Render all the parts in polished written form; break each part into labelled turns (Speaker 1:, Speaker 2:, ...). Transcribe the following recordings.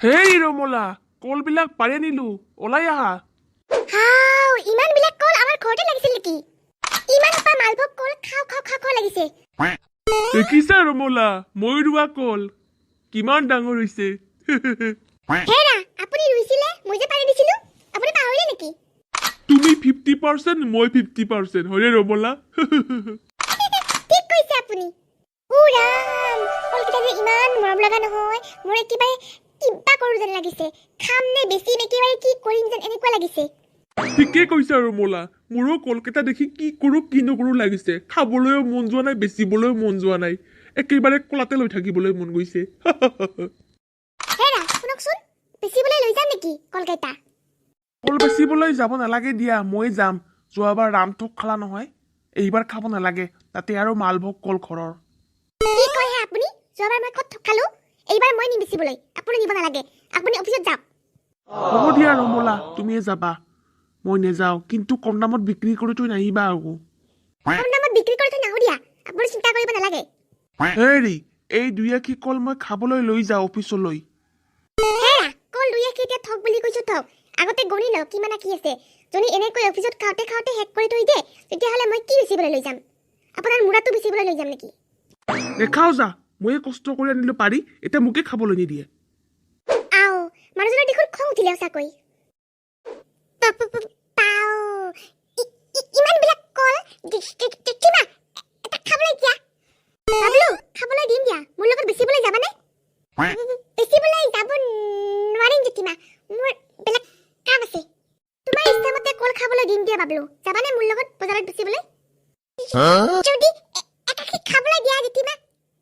Speaker 1: হেই ৰমলা কলবিলাক পাৰি আনিলো ওলাই আহা
Speaker 2: হাও ইমান বিলাক কল আমাৰ ঘৰতে লাগিছিল নেকি ইমান পা মালভোগ কল খাও লাগিছে
Speaker 1: দেখিছা ৰমলা মই ৰুৱা কল কিমান ডাঙৰ হৈছে
Speaker 2: হেৰা আপুনি ৰুইছিলে মই যে পাৰি দিছিলো আপুনি পাহৰিলে নেকি
Speaker 1: তুমি 50% মই 50% হয়নে ৰমলা
Speaker 2: ঠিক কৈছে আপুনি উৰাম কলকেইটা যে ইমান মৰম লগা নহয় মোৰ একেবাৰে কিবা কৰো যেন লাগিছে খাম নে বেছি একেবাৰে কি কৰিম যেন এনেকুৱা লাগিছে
Speaker 1: ঠিকে কৈছা ৰমলা মোৰো কলকেইটা দেখি কি কৰো কি নকৰো লাগিছে খাবলৈও মন যোৱা নাই বেচিবলৈও মন যোৱা নাই একেবাৰে কলাতে লৈ থাকিবলৈ মন গৈছে
Speaker 2: হেৰা শুনকচোন বেচিবলৈ লৈ যাম নেকি কলকেইটা
Speaker 1: কল বেচিবলৈ যাব নালাগে দিয়া মই যাম যোৱাবাৰ ৰামথক খালা নহয় এইবাৰ খাব নালাগে তাতে আৰু মালভোগ কল ঘৰৰ
Speaker 2: কি কয় হে আপুনি যোৱাবাৰ মই কত ঠকালো এইবাৰ মই নিবিচিবলৈ আপুনি নিব নালাগে আপুনি অফিচত যাওক
Speaker 1: হ'ব দিয়া ৰমলা তুমিয়ে যাবা মই নেযাওঁ কিন্তু কম দামত বিক্ৰী কৰি তই নাহিবা আকৌ
Speaker 2: কম দামত বিক্ৰী কৰি থৈ নাহো দিয়া আপুনি চিন্তা কৰিব নালাগে
Speaker 1: হেৰি এই দুই আখি কল মই খাবলৈ লৈ যাওঁ অফিচলৈ
Speaker 2: হেৰা কল দুই আখি এতিয়া ঠক বুলি কৈছো ঠক আগতে গণি লওক কিমান আখি আছে যদি এনেকৈ অফিচত খাওঁতে হেক কৰি থৈ দিয়ে তেতিয়াহ'লে মই কি বেচিবলৈ লৈ যাম আপোনাৰ মুৰাটো বেচিবলৈ লৈ যাম নেকি
Speaker 1: দেখাও যা ময়ে কষ্ট কৰি আনিলো পাৰি এতিয়া মোকে খাবলৈ নিদিয়ে
Speaker 2: আও মানুহজনৰ দেখোন খং উঠিলে সঁচাকৈ ইমান বিলাক কল কিমা এটা খাবলৈ দিয়া বাবলু খাবলৈ দিম দিয়া মোৰ লগত বেচিবলৈ যাবানে বেচিবলৈ যাব নোৱাৰিম জেঠিমা মোৰ বেলেগ কাম আছে তোমাৰ ইচ্ছামতে কল খাবলৈ দিম দিয়া বাবলু যাবানে মোৰ লগত বজাৰত বেচিবলৈ যদি একাকি খাবলৈ দিয়া জেঠিমা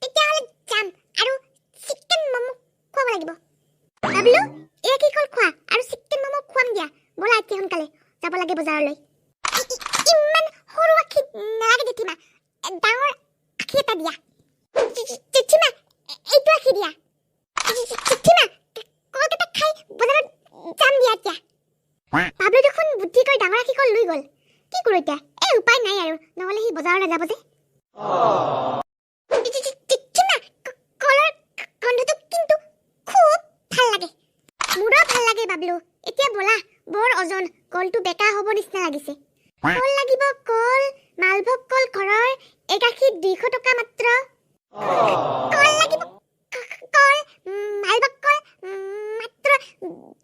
Speaker 2: তেতিয়াহ'লে যাম আৰু চিকেন মমো খুৱাব লাগিব বাবলু এই কি কল খোৱা আৰু চিকেন মমো খুৱাম দিয়া বলা এতিয়া সোনকালে যাব লাগে বজাৰলৈ ইমান সৰু আখি নালাগে জেঠিমা ডাঙৰ আখি এটা দিয়া জেঠিমা এইটো আখি দিয়া জেঠিমা কলকেইটা খাই বজাৰত যাম দিয়া এতিয়া বাবলু দেখোন বুদ্ধি কৰি ডাঙৰ আখি কল লৈ গ'ল কি কৰোঁ এতিয়া এই উপায় নাই আৰু নহ'লে সি বজাৰলৈ যাব যে জেঠিমা কলৰ গন্ধটো কিন্তু খুব ভাল লাগে মোৰো ভাল লাগে বাবলু এতিয়া বলা বৰ ওজন কলটো বেকা হ'ব নিচিনা লাগিছে কল লাগিব কল মালভোগ কল ঘৰৰ এক আখি 200 টকা মাত্ৰ কল লাগিব কল মালভোগ কল মাত্ৰ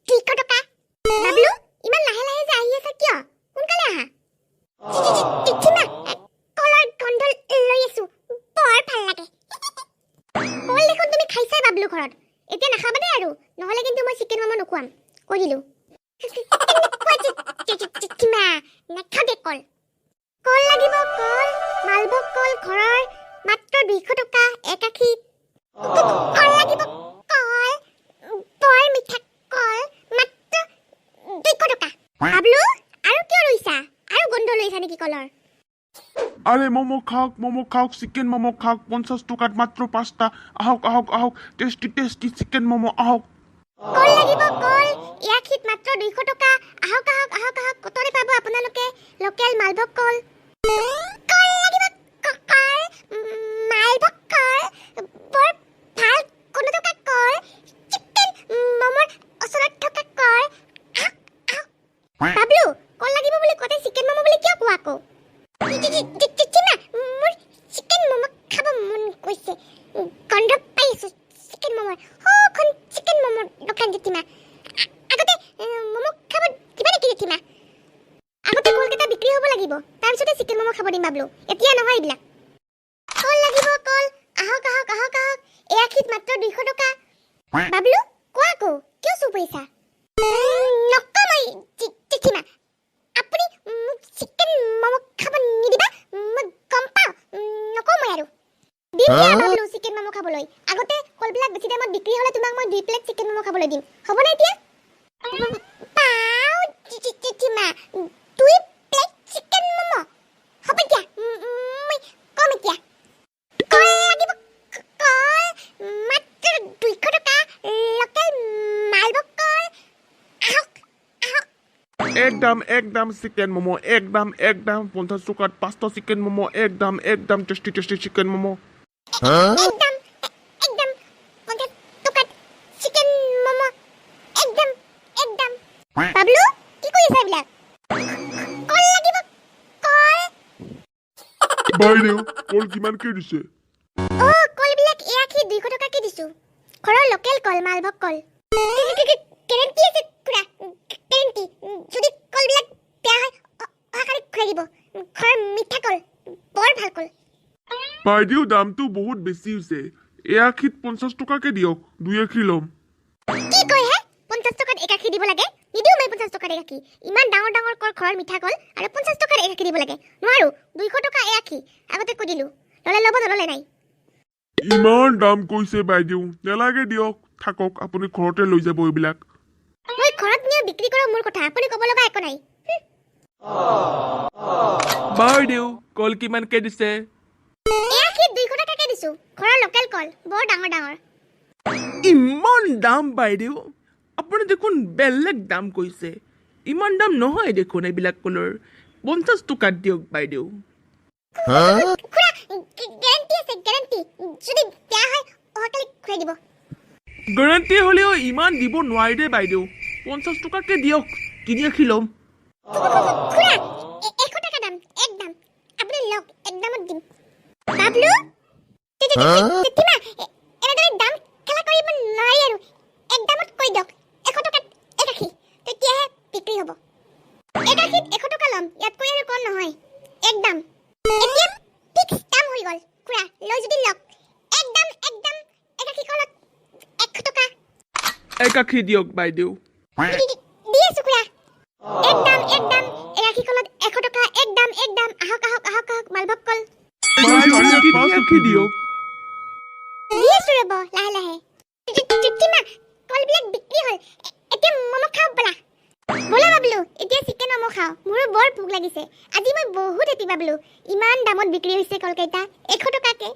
Speaker 2: 200 টকা বাবলু ইমান লাহে লাহে যে আহি আছে কিয় সোনকালে আহা জেঠিমা কলৰ গন্ধ লৈ আছো বৰ ভাল লাগে কল দেখোন তুমি খাইছাই বাবলু ঘৰত এতিয়া নাখাবা দেই আৰু নহ'লে কিন্তু মই চিকেন মমো নোখোৱাম কৈ দিলোঁ জেঠিমা নাখাওঁ দে কল কল লাগিব কল মালভোগ কল ঘৰৰ মাত্ৰ 200 টকা এক আখি কল লাগিব কল বৰ মিঠা কল মাত্ৰ 200 টকা বাবলু আৰু কিয় ৰৈছা আৰু গন্ধ লৈছা নেকি কলৰ
Speaker 1: আরে মোমো খাওক চিকেন মোমো খাওক 50 টাকাত মাত্র 5টা আহক টেস্টি চিকেন মোমো আহক
Speaker 2: কল লাগিব কল ইয়াখিত মাত্ৰ 200 টকা আহক কতৰে পাব আপোনালোকে লোকেল মালভোগ কল কল লাগিব কল মালভোগ কল বৰ ভাল কোনো টকা কল চিকেন মোমোৰ ওচৰত থকা কল বাবলু কল লাগিব বুলি কতে চিকেন মোমো বুলি কিয় কোৱা আকৌ জেঠিমা মোৰ চিকেন মমো খাব মন গৈছে গন্ধ পাইছো চিকেন মমোৰ সখন চিকেন মমোৰ দোকান জেঠিমা আগতে মমো খাব দিবা নেকি জেঠিমা আগতে কলকেইটা বিক্ৰী হ'ব লাগিব তাৰপিছতে চিকেন মমো খাব দিম বাবলু এতিয়া নহয় এইবিলাক কল লাগিব কল আহক এই আখিত মাত্ৰ 200 টকা বাবলু কোৱা আকৌ কিয় চুপ হৈছা নকমাই জেঠিমা আপুনি চিকেন মমো খাব নিদিবা মই গম পাওঁ নকওঁ মই আৰু দিম দিয়া বাবলু চিকেন মমো খাবলৈ আগতে কলবিলাক বেছি দামত বিক্ৰী হ'লে তোমাক মই 2 প্লেট চিকেন মমো খাবলৈ দিম হ'বনে এতিয়া পাওঁ জেঠিমা 2 প্লেট চিকেন মমো হ'ব দিয়া মই কম এতিয়া কল লাগিব কল মাত্ৰ 200 টকা লোকেল মালভোগ কল আহক
Speaker 1: একদম চিকেন মোমো একদম 50 টাকাত 5টা চিকেন মোমো একদম টেস্টি চিকেন মোমো
Speaker 2: একদম 50 টকাত চিকেন মমো বাবলু কি কৰি আছা এইবিলাক কল লাগিব কল
Speaker 1: বাইদেউ কল কিমানকে দিছে
Speaker 2: ও কলবিলাক এয়াকি 200 টকাকে দিছো ঘৰৰ লোকেল কল মালভোগ কল কেৰেণ্টি আছে খুৰা কেৰেণ্টি যদি কলবিলাক বেয়া হয় অহাকালি খুৰাই দিব ঘৰৰ মিঠা কল বৰ ভাল কল
Speaker 1: বাইদেউ দামটো বহুত বেছি হৈছে এয়াখিত 50 টকাকে দিয়ক 2 আখি ল'ম
Speaker 2: কি কয় হে 50 টকাত এক আখি দিব লাগে নিদিও মই 50 টকাত এক আখি ইমান ডাঙৰ ডাঙৰ কল ঘৰৰ মিঠা কল আৰু 50 টকাত এক আখি দিব লাগে নোৱাৰো 200 টকা এক আখি আগতে কৈ দিলো ললে ল'ব নললে নাই
Speaker 1: ইমান দাম কৈছে বাইদেউ নেলাগে দিয়ক থাকক আপুনি ঘৰতে লৈ যাব এইবিলাক
Speaker 2: মই ঘৰত নিয়ে বিক্ৰী কৰা মোৰ কথা আপুনি ক'ব লগা একো নাই
Speaker 3: বাইদেউ কল কিমানকে দিছে
Speaker 2: এয়াকি 200 টকাকে দিছো ঘৰৰ লোকেল কল বৰ ডাঙৰ ডাঙৰ
Speaker 3: ইমান দাম বাইদেউ আপুনি দেখোন বেলেগ দাম কৈছে ইমান দাম নহয় দেখোন এইবিলাক কলৰ 50 টকাত দিয়ক বাইদেউ
Speaker 2: খুৰা গ্যাৰান্টি আছে গ্যাৰান্টি যদি বেয়া হয় অহাকালি খুৰাই দিব
Speaker 3: গেৰাণ্টি হ'লেও ইমান দিব নোৱাৰি দে বাইদেউ 50 টকাকে দিয়ক 3 আখি ল'ম
Speaker 2: খুৰা 100 টকা দাম একদম আপুনি লওক একদমত দিম বাবলু তিমা এনেদৰে দাম খেলা কৰিব নোৱাৰি আৰু একদমত কৈ দিয়ক 100 টকাত এক আখি তেতিয়াহে বিক্ৰী হ'ব এক আখিত 100 টকা ল'ম ইয়াতকৈ আৰু কম নহয় একদম এতিয়া ফিক্স দাম হৈ গ'ল খুৰা লৈ যদি লওক একদম এক আখি কলত 100 টকা
Speaker 3: এক আখি দিয়ক বাইদেউ
Speaker 2: দি আছো খুৰা একদম এক আখি কলত 100 টকা একদম আহক মালভোগ কল
Speaker 3: বাইদেউ 5 আখি দিয়ক
Speaker 2: দি আছো ৰ'ব লাহে লাহে তিমা কলবিলাক বিক্ৰী হ'ল এতিয়া মম খাওঁ বলা বাবলু এতিয়া চিকেন মম খাওঁ মোৰো বৰ ভোক লাগিছে আজি মই বহুত হেপি বাবলু ইমান দামত বিক্ৰী হৈছে কলকেইটা 100 টকাকে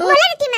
Speaker 2: বলা তিমা